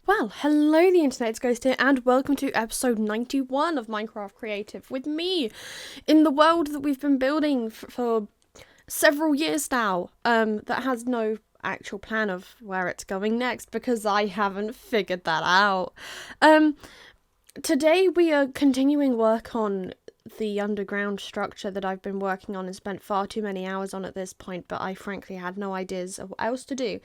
Well, hello the internet, it's Ghost here, and welcome to episode 91 of Minecraft Creative with me, in the world that we've been building for several years now, that has no actual plan of where it's going next, because I haven't figured that out. Today we are continuing work on the underground structure that I've been working on and spent far too many hours on at this point, but I frankly had no ideas of what else to do.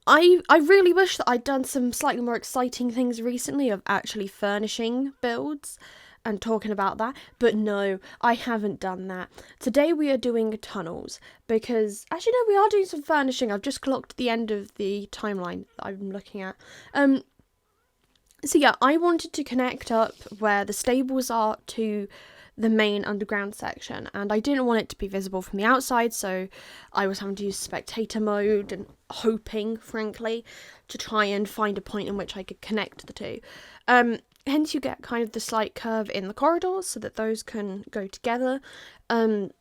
I really wish that I'd done some slightly more exciting things recently of actually furnishing builds and talking about that, but no, I haven't done that. Today we are doing tunnels because, actually no, we are doing some furnishing. I've just clocked the end of the timeline that I'm looking at. So yeah, I wanted to connect up where the stables are to the main underground section, and I didn't want it to be visible from the outside, so I was having to use spectator mode and hoping, frankly, to try and find a point in which I could connect the two. Hence you get kind of the slight curve in the corridors so that those can go together. And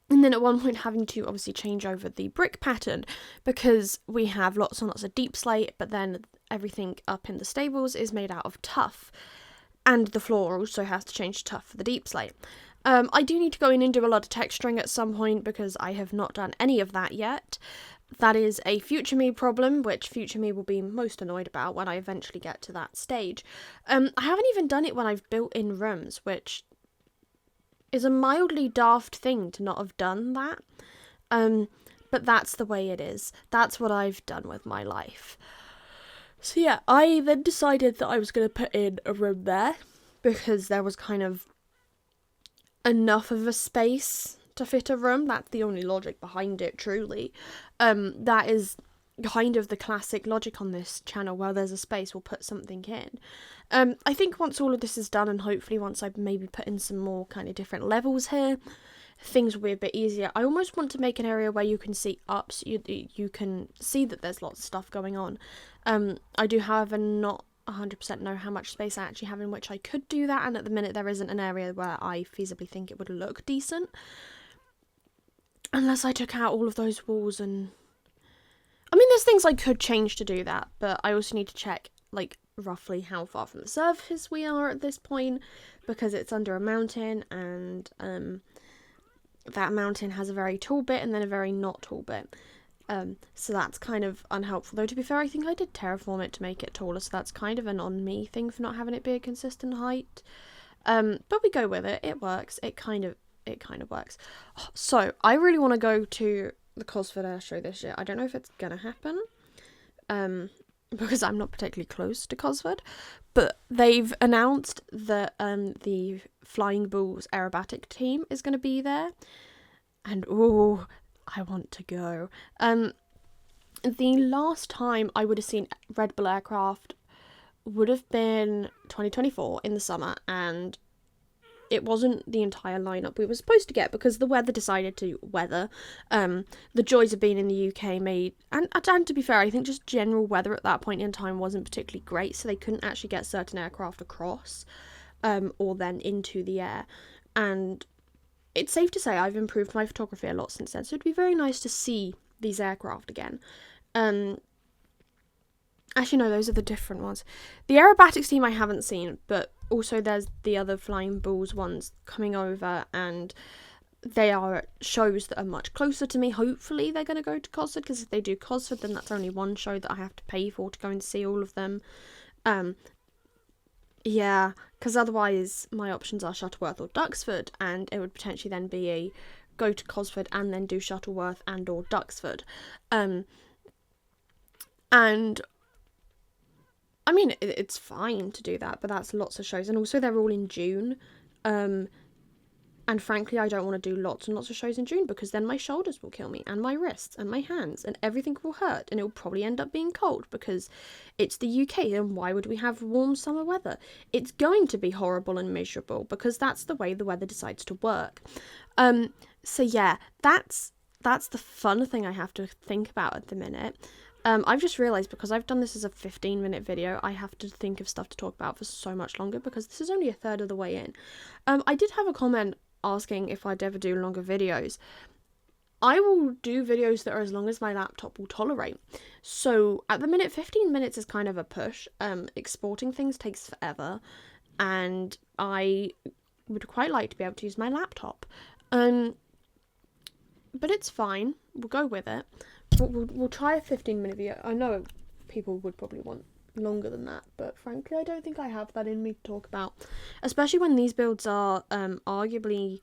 then at one point having to obviously change over the brick pattern because we have lots and lots of deep slate, but then everything up in the stables is made out of tuff. And the floor also has to change to tuff for the deep slate. I do need to go in and do a lot of texturing at some point because I have not done any of that yet. That is a future me problem, which future me will be most annoyed about when I eventually get to that stage. I haven't even done it when I've built in rooms, which is a mildly daft thing to not have done that. But that's the way it is. That's what I've done with my life. So yeah, I then decided that I was going to put in a room there because there was kind of enough of a space to fit a room. That's the only logic behind it, truly. That is kind of the classic logic on this channel. Where there's a space, we'll put something in. I think once all of this is done, and hopefully once I maybe put in some more kind of different levels here, things will be a bit easier. I almost want to make an area where you can see up, so you can see that there's lots of stuff going on. I do, however, not 100% know how much space I actually have in which I could do that, and at the minute there isn't an area where I feasibly think it would look decent. Unless I took out all of those walls and... I mean, there's things I could change to do that, but I also need to check, like, roughly how far from the surface we are at this point, because it's under a mountain, and that mountain has a very tall bit and then a very not tall bit. So that's kind of unhelpful. Though, to be fair, I think I did terraform it to make it taller, so that's kind of an on-me thing for not having it be a consistent height. But we go with it. It works. It kind of works. So, I really want to go to the Cosford Air Show this year. I don't know if it's going to happen, because I'm not particularly close to Cosford, but they've announced that the Flying Bulls aerobatic team is going to be there, and ooh, I want to go. The last time I would have seen Red Bull aircraft would have been 2024 in the summer, and it wasn't the entire lineup we were supposed to get because the weather decided to weather. The joys of being in the UK made, and to be fair, I think just general weather at that point in time wasn't particularly great, so they couldn't actually get certain aircraft across, or then into the air. And it's safe to say I've improved my photography a lot since then, so it'd be very nice to see these aircraft again. Actually, no, those are the different ones. The aerobatics team I haven't seen, but also there's the other Flying Bulls ones coming over, and they are shows that are much closer to me. Hopefully they're going to go to Cosford, because if they do Cosford, then that's only one show that I have to pay for to go and see all of them. Yeah, because otherwise my options are Shuttleworth or Duxford, and it would potentially then be a go to Cosford and then do Shuttleworth and or Duxford. And I mean, it's fine to do that, but that's lots of shows, and also they're all in June. And frankly, I don't want to do lots and lots of shows in June because then my shoulders will kill me, and my wrists, and my hands, and everything will hurt, and it will probably end up being cold because it's the UK, and why would we have warm summer weather? It's going to be horrible and miserable because that's the way the weather decides to work. So yeah, that's the fun thing I have to think about at the minute. I've just realised, because I've done this as a 15-minute video, I have to think of stuff to talk about for so much longer because this is only a third of the way in. I did have a comment asking if I'd ever do longer videos. I will do videos that are as long as my laptop will tolerate. So at the minute, 15 minutes is kind of a push. Exporting things takes forever, and I would quite like to be able to use my laptop. But it's fine. We'll go with it. We'll try a 15-minute video. I know people would probably want longer than that, but frankly, I don't think I have that in me to talk about. Especially when these builds are arguably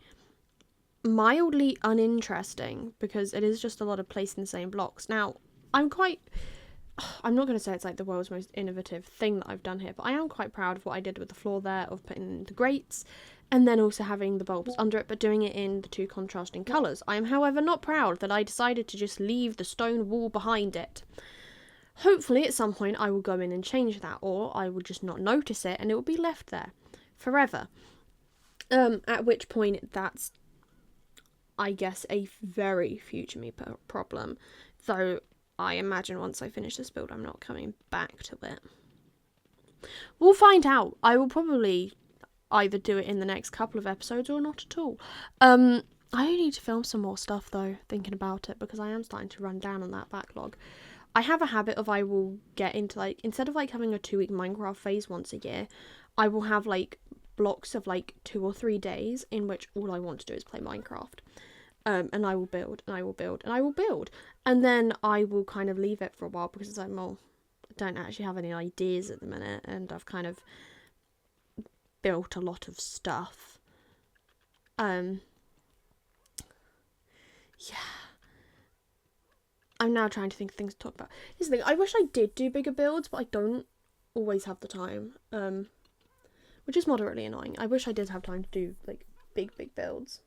mildly uninteresting, because it is just a lot of placing the same blocks. Now, I'm not going to say it's like the world's most innovative thing that I've done here, but I am quite proud of what I did with the floor there, of putting in the grates, and then also having the bulbs under it, but doing it in the two contrasting colours. I am, however, not proud that I decided to just leave the stone wall behind it. Hopefully, at some point, I will go in and change that, or I will just not notice it, and it will be left there forever. At which point, that's, I guess, a very future me problem. Though I imagine once I finish this build, I'm not coming back to it. We'll find out. I will probably either do it in the next couple of episodes or not at all. I need to film some more stuff though, thinking about it, because I am starting to run down on that backlog. I have a habit of, I will get into like, instead of like having a 2-week Minecraft phase once a year, I will have like blocks of like 2 or 3 days in which all I want to do is play Minecraft. And I will build, and I will build, and I will build. And then I will kind of leave it for a while, because it's like, well, I don't actually have any ideas at the minute, and I've kind of built a lot of stuff. Yeah. I'm now trying to think of things to talk about. Here's the thing, I wish I did do bigger builds, but I don't always have the time. Which is moderately annoying. I wish I did have time to do, like, big builds.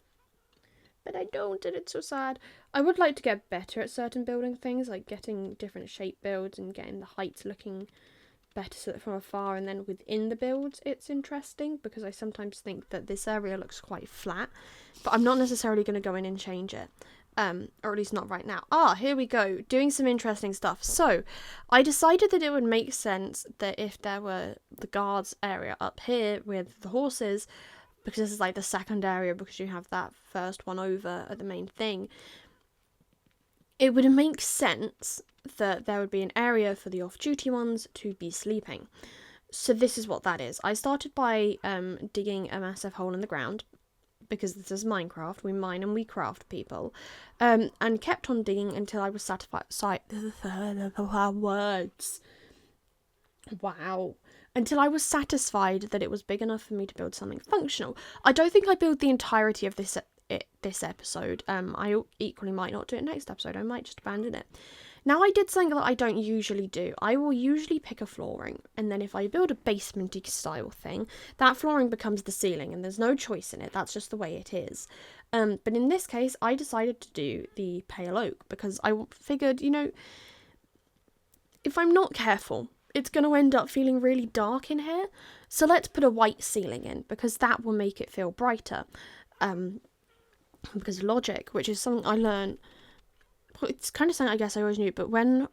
But I don't, and it's so sad. I would like to get better at certain building things, like getting different shape builds and getting the heights looking better so that from afar and then within the builds it's interesting, because I sometimes think that this area looks quite flat, but I'm not necessarily going to go in and change it. Or at least not right now. Here we go, doing some interesting stuff. So, I decided that it would make sense that if there were the guards area up here with the horses, because this is like the second area, because you have that first one over at the main thing, it would make sense that there would be an area for the off-duty ones to be sleeping. So this is what that is. I started by digging a massive hole in the ground, because this is Minecraft, we mine and we craft, people, and kept on digging until I was until I was satisfied that it was big enough for me to build something functional. I don't think I built the entirety of this episode. I equally might not do it next episode. I might just abandon it. Now, I did something that I don't usually do. I will usually pick a flooring, and then if I build a basement-y style thing, that flooring becomes the ceiling, and there's no choice in it. That's just the way it is. But in this case, I decided to do the pale oak, because I figured, you know, if I'm not careful, it's going to end up feeling really dark in here. So let's put a white ceiling in, because that will make it feel brighter. Because logic, which is something I learned, it's kind of something I guess I always knew, but when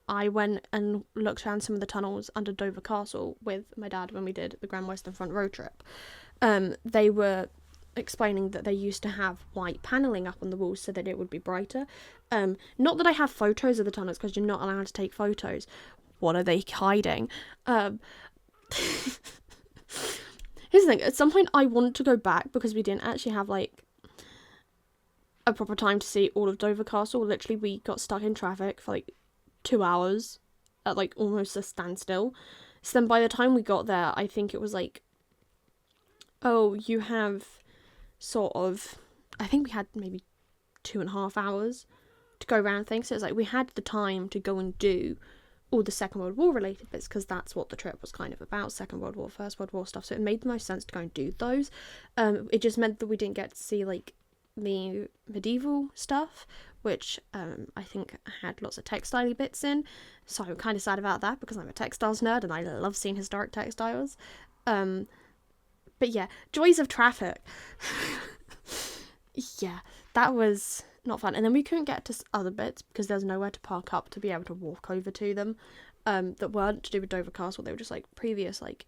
I went and looked around some of the tunnels under Dover Castle with my dad when we did the Grand Western Front road trip, they were explaining that they used to have white panelling up on the walls so that it would be brighter. Not that I have photos of the tunnels, because you're not allowed to take photos. What are they hiding? Here's the thing, at some point I want to go back, because we didn't actually have like a proper time to see all of Dover Castle. Literally, we got stuck in traffic for like 2 hours at like almost a standstill. So then by the time we got there, I think it was like, oh, you have sort of, I think we had maybe 2.5 hours to go around things. So it was like we had the time to go and do all the Second World War related bits, because that's what the trip was kind of about, Second World War, First World War stuff. So it made the most sense to go and do those. It just meant that we didn't get to see like the medieval stuff, which I think had lots of textile bits in, so I'm kind of sad about that, because I'm a textiles nerd and I love seeing historic textiles. But yeah, joys of traffic. Yeah, that was not fun. And then we couldn't get to other bits because there's nowhere to park up to be able to walk over to them, that weren't to do with Dover Castle. They were just like previous like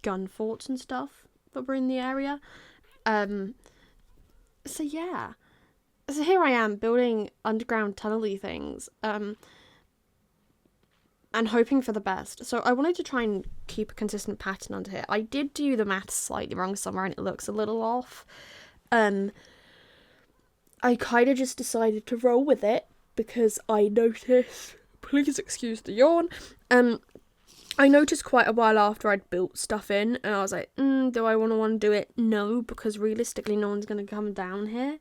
gun forts and stuff that were in the area. So yeah, So here I am building underground tunnel-y things, and hoping for the best. So I wanted to try and keep a consistent pattern under here. I did do the maths slightly wrong somewhere and it looks a little off. I kind of just decided to roll with it because I noticed, please excuse the yawn, I noticed quite a while after I'd built stuff in, and I was like, do I want to do it? No, because realistically no one's going to come down here.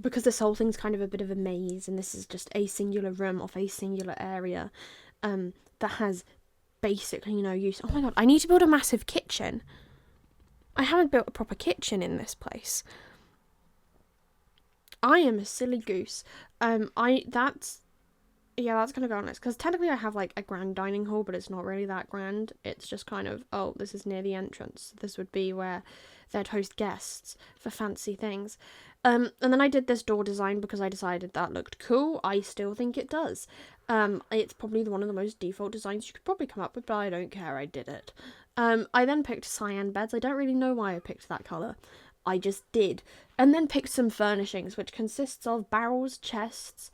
Because this whole thing's kind of a bit of a maze, and this is just a singular room off a singular area that has basically no use. Oh my god, I need to build a massive kitchen. I haven't built a proper kitchen in this place. I am a silly goose. That's gonna go on this, because technically I have like a grand dining hall, but it's not really that grand. It's just kind of, oh, this is near the entrance. This would be where they'd host guests for fancy things. And then I did this door design because I decided that looked cool. I still think it does. It's probably one of the most default designs you could probably come up with, but I don't care, I did it. I then picked cyan beds. I don't really know why I picked that colour. I just did. And then picked some furnishings, which consists of barrels, chests,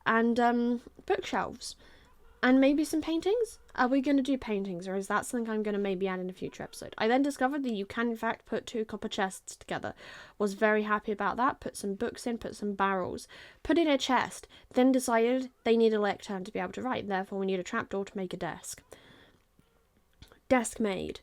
and bookshelves, and maybe some paintings. Are we going to do paintings, or is that something I'm going to maybe add in a future episode? I then discovered that you can in fact put 2 copper chests together. Was very happy about that. Put some books in, put some barrels, put in a chest, then decided they need a lectern to be able to write, therefore we need a trapdoor to make a desk. Desk made.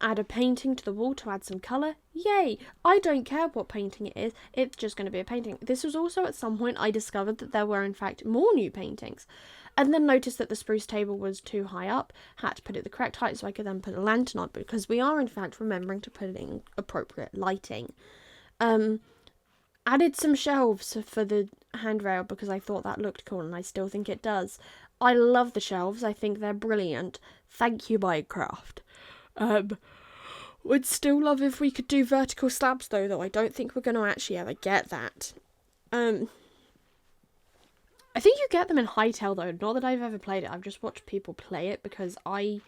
Add a painting to the wall to add some colour. Yay! I don't care what painting it is, it's just going to be a painting. This was also at some point I discovered that there were in fact more new paintings, and then noticed that the spruce table was too high up, had to put it the correct height so I could then put a lantern on, because we are in fact remembering to put in appropriate lighting. Added some shelves for the handrail because I thought that looked cool, and I still think it does. I love the shelves, I think they're brilliant. Thank you, Minecraft. Would still love if we could do vertical slabs though I don't think we're going to actually ever get that. I think you get them in Hytale though, not that I've ever played it, I've just watched people play it because I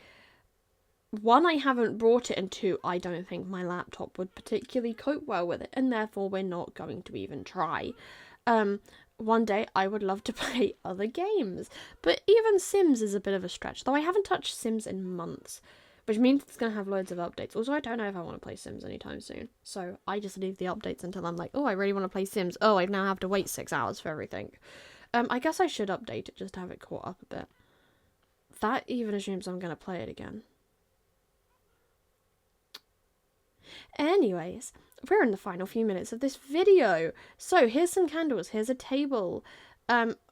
haven't brought it, and 2, I don't think my laptop would particularly cope well with it, and therefore we're not going to even try. One day I would love to play other games, but even Sims is a bit of a stretch, though I haven't touched Sims in months. Which means it's going to have loads of updates. Also, I don't know if I want to play Sims anytime soon. So I just leave the updates until I'm like, oh, I really want to play Sims. Oh, I now have to wait 6 hours for everything. I guess I should update it just to have it caught up a bit. That even assumes I'm going to play it again. Anyways, we're in the final few minutes of this video. So here's some candles. Here's a table.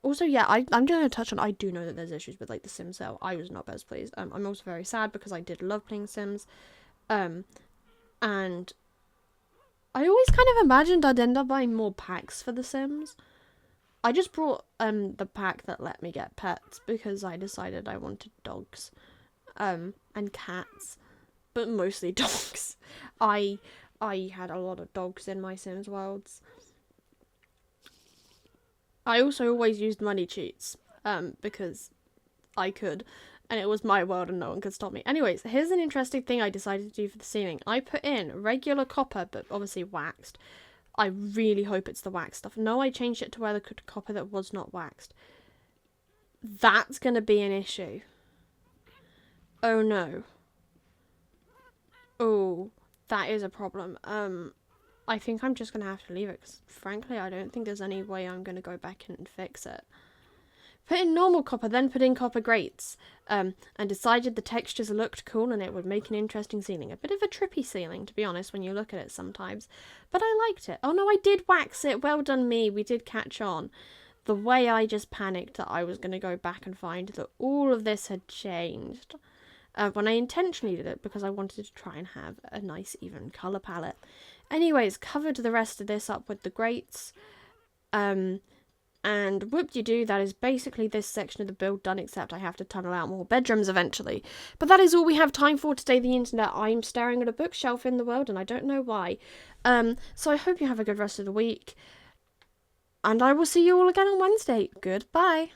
Also, yeah, I'm going to touch on, I do know that there's issues with, like, the Sims sale. I was not best pleased. I'm also very sad because I did love playing Sims. And I always kind of imagined I'd end up buying more packs for the Sims. I just brought, the pack that let me get pets because I decided I wanted dogs, and cats, but mostly dogs. I had a lot of dogs in my Sims worlds. I also always used money cheats, because I could, and it was my world and no one could stop me. Anyways, here's an interesting thing I decided to do for the ceiling. I put in regular copper, but obviously waxed. I really hope it's the waxed stuff. No, I changed it to where the copper that was not waxed. That's going to be an issue. Oh no. Oh, that is a problem. I think I'm just going to have to leave it because, frankly, I don't think there's any way I'm going to go back and fix it. Put in normal copper, then put in copper grates, and decided the textures looked cool and it would make an interesting ceiling. A bit of a trippy ceiling, to be honest, when you look at it sometimes. But I liked it. Oh no, I did wax it. Well done me. We did catch on. The way I just panicked that I was going to go back and find that all of this had changed. When I intentionally did it because I wanted to try and have a nice even colour palette. Anyways, covered the rest of this up with the grates, and whoop-de-doo, that is basically this section of the build done, except I have to tunnel out more bedrooms eventually. But that is all we have time for today, the internet. I'm staring at a bookshelf in the world, and I don't know why. So I hope you have a good rest of the week, and I will see you all again on Wednesday. Goodbye.